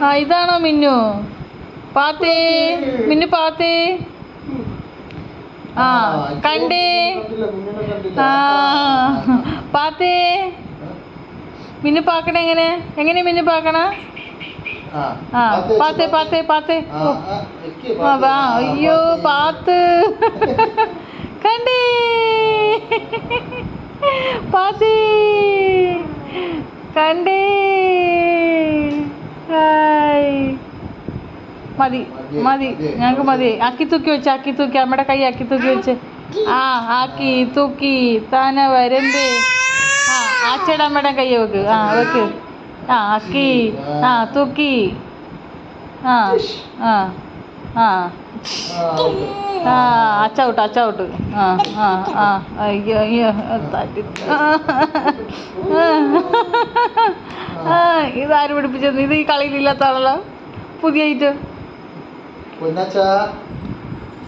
ആ ഇതാണോ മിന്നു? പാത്തേ മിന്നു പാത്തേ. ആ കണ്ടേ. ആ പാത്തേ. മിന്നു പാക്കണ എങ്ങനെ? എങ്ങനെ മിന്നു പാക്കണ? ആ പാത്തേ പാത്തേ പാത്തേ. അയ്യോ പാത്ത് കണ്ടേ പാത്തേ കണ്ടേ. ഹായ് മതി മതി ഞങ്ങൾക്ക് മതി. ആക്കി തൂക്കി വെച്ച് ആക്കി തൂക്കി അമ്മയുടെ കൈ ആക്കി തൂക്കി വെച്ച്. ആ ആക്കി തൂക്കി താന വരണ്ടേ. ആ ആച്ചയുടെ അമ്മയുടെ കൈ വെക്ക്. ആ വെക്ക്. ആ ആക്കി. ആ തൂക്കി. ആ ആ ആ ആ അച്ചൗട്ട് അച്ചൗട്ട്. ആ ആ ആ അയ്യോ അയ്യോ തട്ടി. ആ ഇതാര് പിടിപ്പിച്ചത്? ഇത് ഈ കളിയിലില്ലാത്ത ആളല്ലോ. പുതിയ ഐറ്റം.